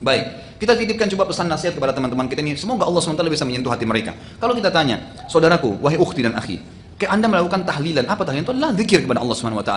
Baik, kita titipkan coba pesan nasihat kepada teman-teman kita ini. Semoga Allah SWT bisa menyentuh hati mereka. Kalau kita tanya, saudaraku, wahai ukhti dan akhi, Anda melakukan tahlilan, apa tahlilan? Itu adalah zikir kepada Allah SWT.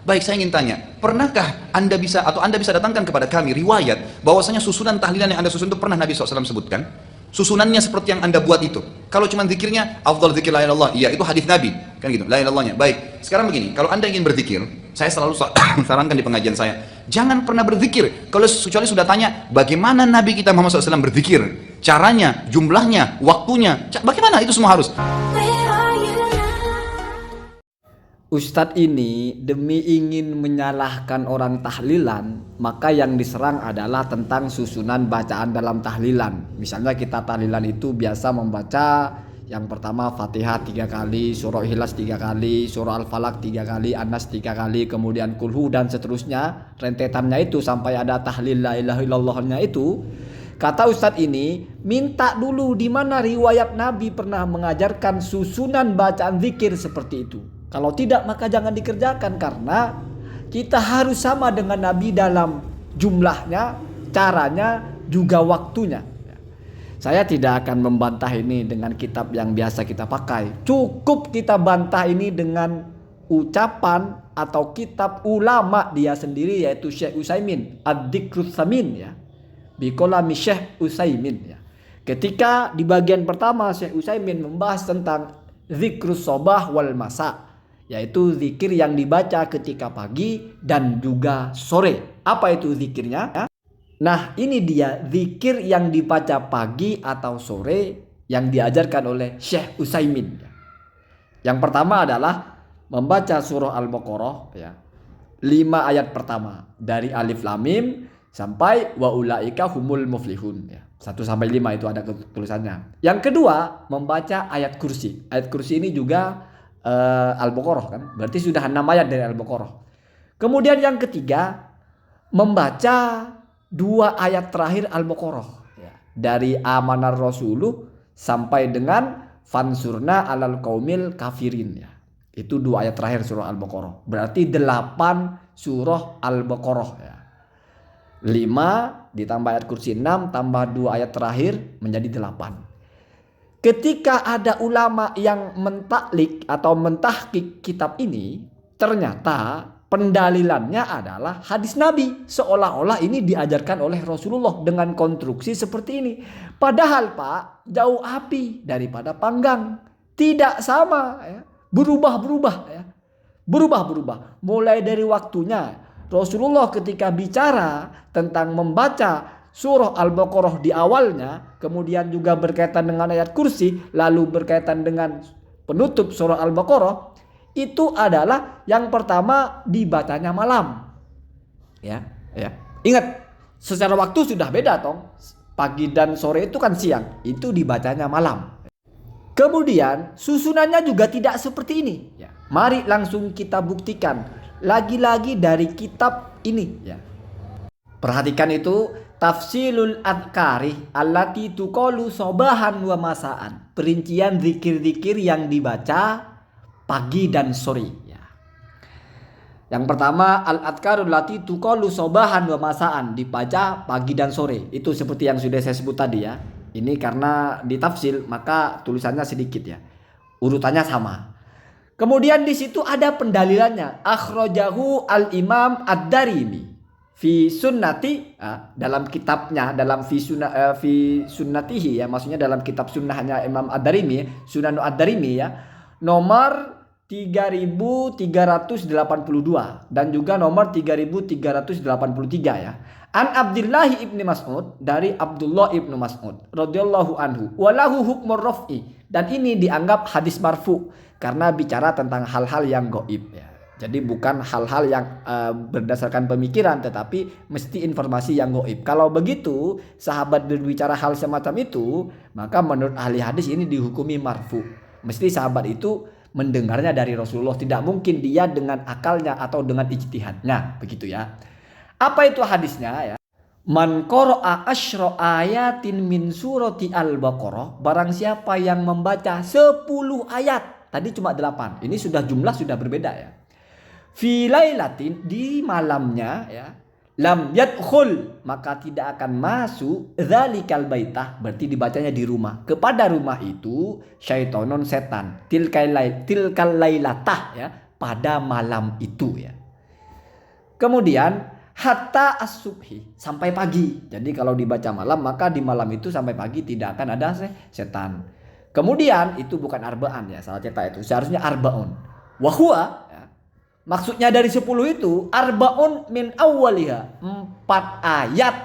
Baik, saya ingin tanya, pernahkah Anda bisa atau Anda bisa datangkan kepada kami riwayat bahwasanya susunan tahlilan yang Anda susun itu pernah Nabi SAW sebutkan? Susunannya seperti yang Anda buat itu. Kalau cuma zikirnya, afdal zikir la ilaha illallah, iya itu hadis Nabi, kan gitu, la ilaha illallahnya. Baik, sekarang begini, kalau Anda ingin berzikir, saya selalu sarankan di pengajian saya, jangan pernah berzikir kalau kecuali sudah tanya bagaimana Nabi kita Muhammad SAW berzikir, caranya, jumlahnya, waktunya, bagaimana itu semua harus. Ustadz ini demi ingin menyalahkan orang tahlilan, maka yang diserang adalah tentang susunan bacaan dalam tahlilan. Misalnya kita tahlilan itu biasa membaca yang pertama Fatihah 3 kali, surah Ikhlas 3 kali, surah Al-Falaq 3 kali, An-Nas 3 kali, kemudian Kulhu dan seterusnya. Rentetannya itu sampai ada tahlil la ilaha illallahnya itu. Kata Ustadz ini, minta dulu di mana riwayat Nabi pernah mengajarkan susunan bacaan zikir seperti itu. Kalau tidak maka jangan dikerjakan, karena kita harus sama dengan Nabi dalam jumlahnya, caranya, juga waktunya. Saya tidak akan membantah ini dengan kitab yang biasa kita pakai. Cukup kita bantah ini dengan ucapan atau kitab ulama dia sendiri, yaitu Syekh Utsaimin, Ad-Dzikrus Tsamin ya. Biqolami Syekh Utsaimin ya. Ketika di bagian pertama Syekh Utsaimin membahas tentang zikrus sobah wal masa, yaitu zikir yang dibaca ketika pagi dan juga sore. Apa itu zikirnya? Nah, ini dia zikir yang dibaca pagi atau sore yang diajarkan oleh Syekh Utsaimin. Yang pertama adalah membaca surah Al-Baqarah ya. 5 ayat pertama dari Alif Lam Mim sampai wa ulaika humul muflihun ya. 1 sampai 5 itu ada tulisannya. Yang kedua, membaca ayat kursi. Ayat kursi ini juga Al-Baqarah kan, berarti sudah 6 ayat dari Al-Baqarah. Kemudian yang ketiga, membaca 2 ayat terakhir Al-Baqarah ya. Dari amanar rasuluh sampai dengan fansurna alal qaumil kafirin ya. Itu 2 ayat terakhir surah Al-Baqarah. Berarti 8 surah Al-Baqarah ya. 5 ditambah ayat kursi 6 tambah 2 ayat terakhir menjadi 8. Ketika ada ulama yang mentaklik atau mentahqiq kitab ini, ternyata pendalilannya adalah hadis Nabi. Seolah-olah ini diajarkan oleh Rasulullah dengan konstruksi seperti ini. Padahal Pak, jauh api daripada panggang. Tidak sama ya. Berubah-berubah ya. Berubah-berubah. Mulai dari waktunya. Rasulullah ketika bicara tentang membaca surah Al-Baqarah di awalnya, kemudian juga berkaitan dengan ayat kursi, lalu berkaitan dengan penutup surah Al-Baqarah, itu adalah yang pertama dibacanya malam. Ya. Ingat, secara waktu sudah beda toh. Pagi dan sore itu kan siang, itu dibacanya malam. Kemudian susunannya juga tidak seperti ini. Ya. Mari langsung kita buktikan. Lagi-lagi dari kitab ini. Ya. Perhatikan itu. Tafsilul adkari allati tuqalu sobahan wa masaan. Perincian zikir-zikir yang dibaca pagi dan sore ya. Yang pertama al-adkarul lati tuqalu sobahan wa masaan, dibaca pagi dan sore. Itu seperti yang sudah saya sebut tadi ya. Ini karena ditafsil maka tulisannya sedikit ya. Urutannya sama. Kemudian di situ ada pendalilannya. Akhrajahu al-Imam Ad-Darimi fi sunnati, dalam kitabnya, dalam fi sunnatihi ya, maksudnya dalam kitab sunnahnya Imam Ad-Darimi, Sunan Ad-Darimi ya, nomor 3382 dan juga nomor 3383 ya. An Abdullah ibni Mas'ud, dari Abdullah ibnu Mas'ud radhiyallahu anhu, walahu hukmur raf'i, dan ini dianggap hadis marfu karena bicara tentang hal-hal yang gaib ya. Jadi bukan hal-hal yang berdasarkan pemikiran, tetapi mesti informasi yang gaib. Kalau begitu sahabat berbicara hal semacam itu, maka menurut ahli hadis ini dihukumi marfu. Mesti sahabat itu mendengarnya dari Rasulullah. Tidak mungkin dia dengan akalnya atau dengan ijtihadnya. Begitu ya. Apa itu hadisnya ya? Man qara'a asyra ayatin min surati Al-Baqarah. Barang siapa yang membaca 10 ayat. Tadi cuma 8. Ini sudah jumlah sudah berbeda ya. Fi lailatin, di malamnya ya, lam yadkhul, maka tidak akan masuk dzalikal baitah, berarti dibacanya di rumah, kepada rumah itu syaitonun setan, tilkal lailatah ya, pada malam itu ya. Kemudian hatta as-subhi, sampai pagi. Jadi kalau dibaca malam maka di malam itu sampai pagi tidak akan ada setan. Kemudian itu bukan arba'an ya, salah cetak itu. Seharusnya arbaun. Wa huwa ya, maksudnya dari 10 itu arbaun min awwaliha, 4 ayat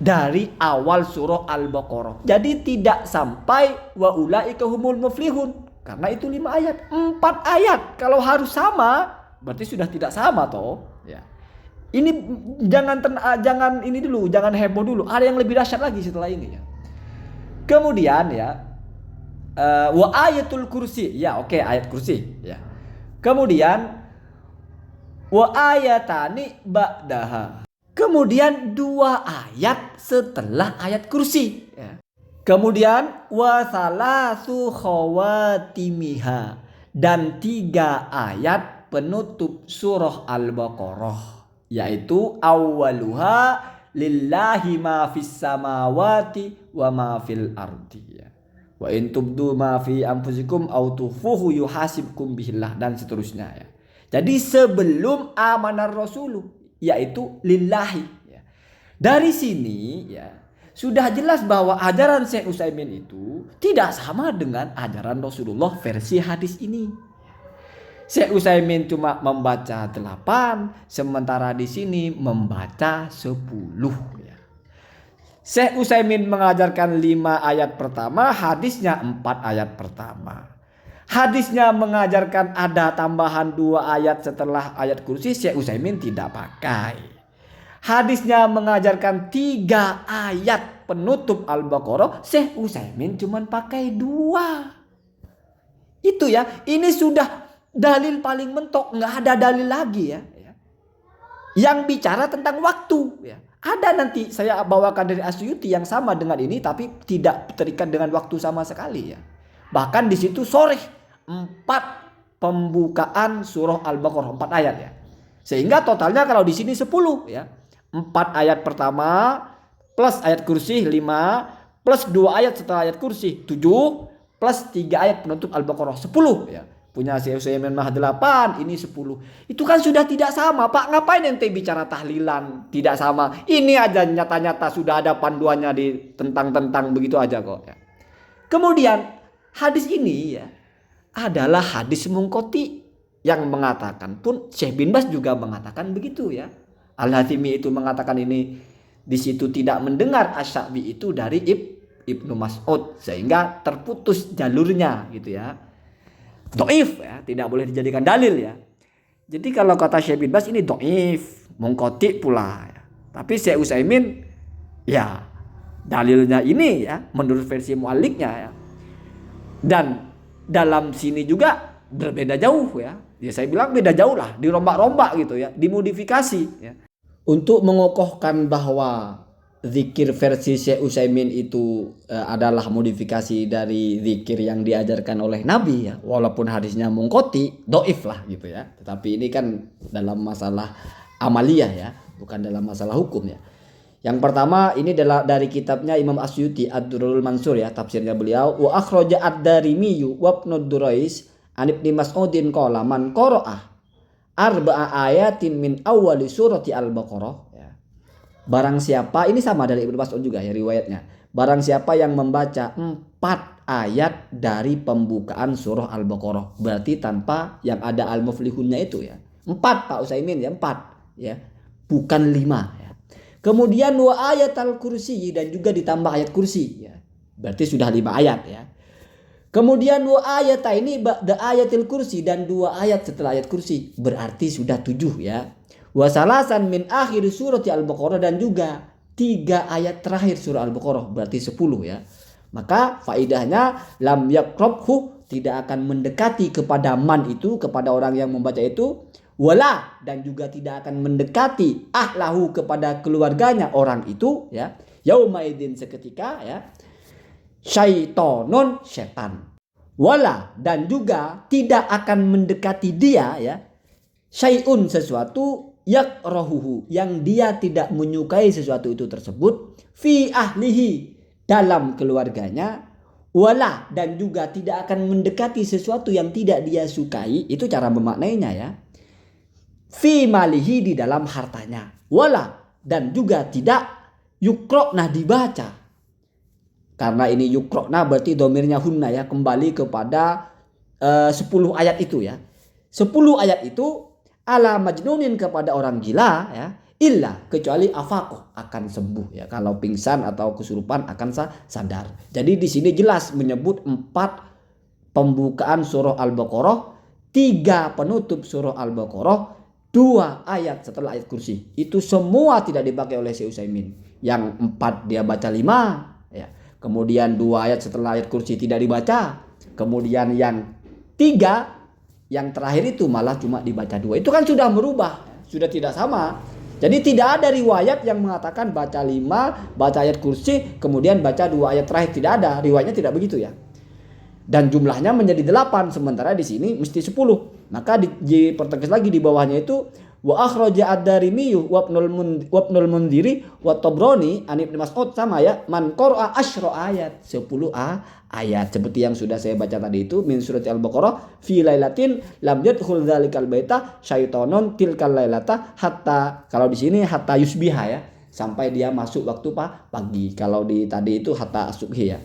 dari awal surah Al-Baqarah. Jadi tidak sampai wa ulaika humul muflihun, karena itu 5 ayat. 4 ayat. Kalau harus sama berarti sudah tidak sama toh ya. Ini jangan ini dulu, jangan heboh dulu. Ada yang lebih dahsyat lagi setelah ini ya. Kemudian ya wa ayatul kursi. Ya, oke, ayat kursi ya. Kemudian wa ayatani ba'daha. Kemudian 2 ayat setelah ayat kursi ya. Kemudian wa salasu khawatimiha, dan 3 ayat penutup surah Al-Baqarah, yaitu awwaluha lillahi ma fis samawati wa ma fil ardi ya. Wa in tubdu ma fi anfusikum aw tukhfuhu yuhasibkum bihillah, dan seterusnya ya. Jadi sebelum amanar rasulu, yaitu lillahi ya. Dari sini ya sudah jelas bahwa ajaran Syekh Utsaimin itu tidak sama dengan ajaran Rasulullah versi hadis ini. Syekh Utsaimin cuma membaca 8, sementara di sini membaca 10 ya. Syekh Utsaimin mengajarkan 5 ayat pertama, hadisnya 4 ayat pertama. Hadisnya mengajarkan ada tambahan 2 ayat setelah ayat kursi, Syekh Utsaimin tidak pakai. Hadisnya mengajarkan 3 ayat penutup Al-Baqarah, Syekh Utsaimin cuma pakai 2. Itu ya, ini sudah dalil paling mentok, nggak ada dalil lagi ya. Yang bicara tentang waktu ya. Ada nanti saya bawakan dari Asyuti yang sama dengan ini, tapi tidak terikat dengan waktu sama sekali ya. Bahkan di situ sore 4 pembukaan surah Al-Baqarah, 4 ayat ya. Sehingga totalnya kalau di sini 10 ya. 4 ayat pertama plus ayat kursi 5 plus 2 ayat setelah ayat kursi 7 plus 3 ayat penutup Al-Baqarah 10 ya. Punya Syekh Utsaimin mah 8, ini 10. Itu kan sudah tidak sama, Pak. Ngapain ente bicara tahlilan? Tidak sama. Ini aja nyata-nyata sudah ada panduannya di tentang begitu aja kok ya. Kemudian hadis ini ya adalah hadis mungkoti yang mengatakan pun Syekh bin Baz juga mengatakan begitu ya. Al-Hatsimi itu mengatakan ini di situ tidak mendengar Asy-Sya'bi itu dari Ibnu Mas'ud sehingga terputus jalurnya gitu ya. Dhaif ya, tidak boleh dijadikan dalil ya. Jadi kalau kata Syekh bin Baz ini dhaif, mungkoti pula ya. Tapi Syekh Utsaimin ya dalilnya ini ya menurut versi mu'alliknya ya. Dan dalam sini juga berbeda jauh ya. Ya saya bilang beda jauh lah, dirombak-rombak gitu ya, dimodifikasi ya. Untuk mengokohkan bahwa zikir versi Syekh Utsaimin itu adalah modifikasi dari zikir yang diajarkan oleh Nabi ya. Walaupun hadisnya mungkoti, dhaif lah gitu ya. Tetapi ini kan dalam masalah amaliyah ya, bukan dalam masalah hukum ya. Yang pertama ini adalah dari kitabnya Imam Asyuti Ad-Durrul Mansur ya, tafsirnya beliau. Wa akhraja ad-Darimi wa Ibnu Durais an Ibnu Mas'udin qala man qara'ah arba'a ayatin min awwali surati Al-Baqarah ya. Barang siapa, ini sama dari Ibnu Mas'ud juga ya riwayatnya. Barang siapa yang membaca 4 ayat dari pembukaan surah Al-Baqarah, berarti tanpa yang ada al-muflihunnya itu ya. 4 Pak Utsaimin ya, 4 ya. Bukan 5 ya. Kemudian wa ayat al-kursi dan juga ditambah ayat kursi ya. Berarti sudah 5 ayat ya. Kemudian 2 ayat ini ba'da ayatil kursi dan 2 ayat setelah ayat kursi, berarti sudah 7 ya. Wa salasan min akhir surati Al-Baqarah dan juga 3 ayat terakhir surah Al-Baqarah, berarti 10 ya. Maka faidahnya lam yaqrabhu, tidak akan mendekati kepada man itu, kepada orang yang membaca itu, wala, dan juga tidak akan mendekati ahlahu, kepada keluarganya orang itu ya. Yaumaidin, seketika ya. Syaitonun, setan. Wala, dan juga tidak akan mendekati dia ya. Syai'un, sesuatu, yakrahuhu, yang dia tidak menyukai sesuatu itu tersebut, fi ahlihi, dalam keluarganya, wala, dan juga tidak akan mendekati sesuatu yang tidak dia sukai. Itu cara memaknainya ya. Fi malihi, di dalam hartanya, wala, dan juga tidak yukrokna, dibaca. Karena ini yukrokna berarti domirnya hunna ya, kembali kepada 10 ayat itu ya. 10 ayat itu ala majnunin, kepada orang gila ya, illa, kecuali afakoh, akan sembuh ya. Kalau pingsan atau kesurupan akan sadar. Jadi di sini jelas menyebut 4 pembukaan surah Al-Baqarah, 3 penutup surah Al-Baqarah, 2 ayat setelah ayat kursi. Itu semua tidak dipakai oleh Syekh Utsaimin. Yang 4 dia baca 5 ya. Kemudian 2 ayat setelah ayat kursi tidak dibaca. Kemudian yang 3 yang terakhir itu malah cuma dibaca 2. Itu kan sudah merubah, sudah tidak sama. Jadi tidak ada riwayat yang mengatakan baca 5, baca ayat kursi, kemudian baca 2 ayat terakhir. Tidak ada, riwayatnya tidak begitu ya. Dan jumlahnya menjadi 8, sementara di sini mesti 10. Maka dipertegas lagi di bawahnya itu wa akhraja ad-Darimi wa ibnul Mundhiri wa Tabrani an Ibnu Mas'ud, sama ya, man qara'a asyra ayat, 10 ayat, seperti yang sudah saya baca tadi itu, min surat Al-Baqarah, fi lailatin lam yadkhul dzalikal baita syaitonun tilkal lailata, hatta, kalau di sini hatta yusbiha ya, sampai dia masuk waktu pagi. Kalau di tadi itu hatta subhi ya.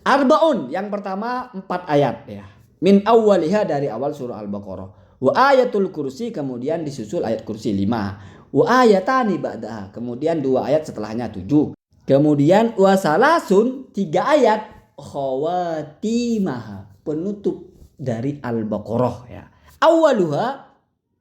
Arbaun, yang pertama 4 ayat ya. Min awwaliha, dari awal surah Al-Baqarah. Wa ayatul kursi, kemudian disusul ayat kursi 5. Wa ayatani ba'daha, kemudian 2 ayat setelahnya 7. Kemudian wa salasun, 3 ayat khawatimah, penutup dari Al-Baqarah ya. Awaluha,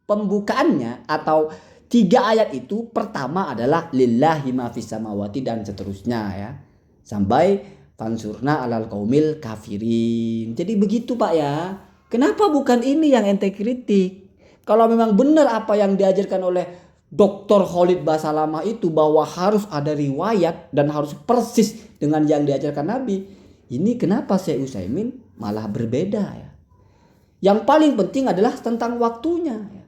pembukaannya atau 3 ayat itu, pertama adalah lillahi ma fis samawati, dan seterusnya ya, sampai fansurna alal qaumil kafirin. Jadi begitu Pak ya. Kenapa bukan ini yang ente kritik? Kalau memang benar apa yang diajarkan oleh Dr. Khalid Basalamah itu, bahwa harus ada riwayat dan harus persis dengan yang diajarkan Nabi, ini kenapa Syekh Utsaimin malah berbeda ya? Yang paling penting adalah tentang waktunya ya.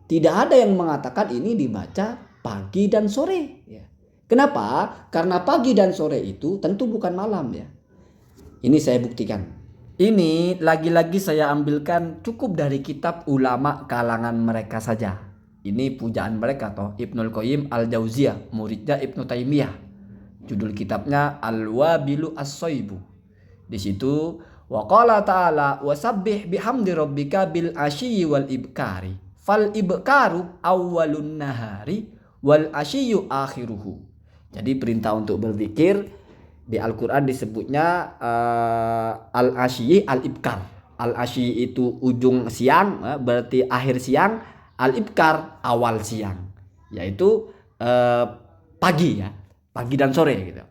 Tidak ada yang mengatakan ini dibaca pagi dan sore ya. Kenapa? Karena pagi dan sore itu tentu bukan malam ya. Ini saya buktikan. Ini lagi-lagi saya ambilkan cukup dari kitab ulama kalangan mereka saja. Ini pujaan mereka toh, Ibnul Qayyim Al-Jauziyah, muridnya Ibnu Taimiyah. Judul kitabnya Al-Wabilu As-Soibu. Di situ wa qala ta'ala wasabbih bihamdi rabbika bil asyi wal ibkari. Fal ibkaru awwalun nahari wal asyu akhiruhu. Jadi perintah untuk berzikir di Al-Quran disebutnya al-asyi al-ibkar. Al-asyi itu ujung siang, berarti akhir siang. Al-ibkar awal siang, yaitu pagi ya, pagi dan sore gitu.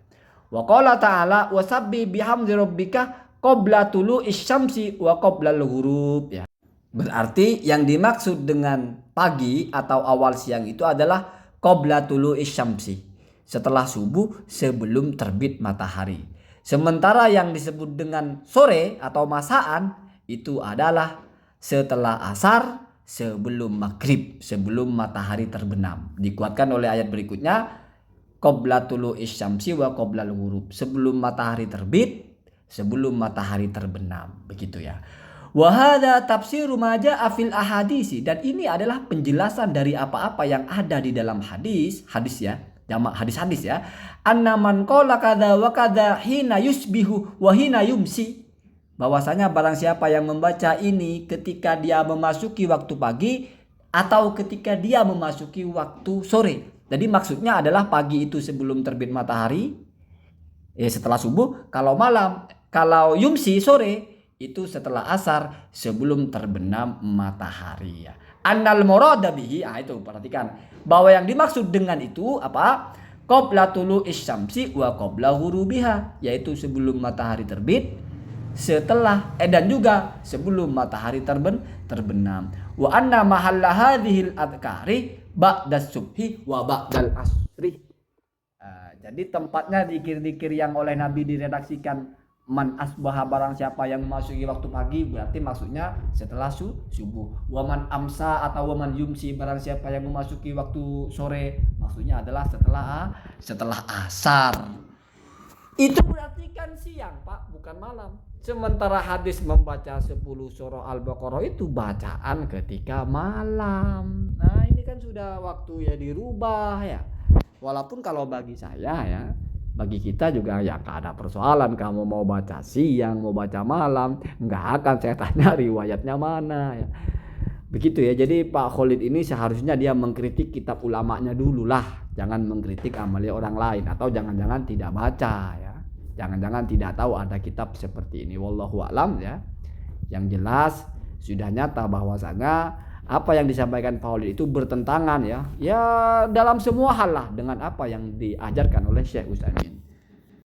Wa qala ta'ala wasabbih bihamdi rabbika qabla tulu'is syamsi wa qabla al-ghurub ya. Berarti yang dimaksud dengan pagi atau awal siang itu adalah qabla tulu'is syamsi, setelah subuh, sebelum terbit matahari. Sementara yang disebut dengan sore atau masaan itu adalah setelah asar, sebelum maghrib, sebelum matahari terbenam. Dikuatkan oleh ayat berikutnya, qabla tulu'is syamsi wa qabla al-ghurub, sebelum matahari terbit, sebelum matahari terbenam. Begitu ya. Wa hadza tafsiru ma jaa'a fil ahadisi, dan ini adalah penjelasan dari apa-apa yang ada di dalam hadis ya. Jamak hadis-hadis ya. Anna man qala kadza wa kadza hina yusbihu wa hina yumsi. Bahwasanya barang siapa yang membaca ini ketika dia memasuki waktu pagi atau ketika dia memasuki waktu sore. Jadi maksudnya adalah pagi itu sebelum terbit matahari, setelah subuh. Kalau malam, kalau yumsi sore itu setelah asar, sebelum terbenam matahari ya. Annal murada bihi, itu perhatikan bahwa yang dimaksud dengan itu apa? Qabla tulu'is syamsi wa qabla ghurubiha, yaitu sebelum matahari terbit, setelah dan juga sebelum matahari terbenam. Wa anna mahalla hadhil adhkari ba'da subhi wa ba'dal asri. Jadi tempatnya zikir-zikir yang oleh Nabi diredaksikan Man asbaha, barang siapa yang memasuki waktu pagi, berarti maksudnya setelah subuh. Waman amsa atau waman yumsi, barang siapa yang memasuki waktu sore, maksudnya adalah setelah asar. Itu berarti kan siang, Pak, bukan malam. Sementara hadis membaca 10 surah Al-Baqarah itu bacaan ketika malam. Nah, ini kan sudah waktu ya dirubah ya. Walaupun kalau bagi saya ya, bagi kita juga ya gak ada persoalan kamu mau baca siang, mau baca malam, nggak akan saya tanya riwayatnya mana ya. Begitu ya. Jadi Pak Khalid ini seharusnya dia mengkritik kitab ulamanya dulu lah, jangan mengkritik amalia orang lain, atau jangan-jangan tidak baca ya. Jangan-jangan tidak tahu ada kitab seperti ini. Wallahu a'lam ya. Yang jelas sudah nyata bahwasanya apa yang disampaikan Pak Khalid itu bertentangan ya dalam semua hal lah dengan apa yang diajarkan oleh Syekh Utsaimin.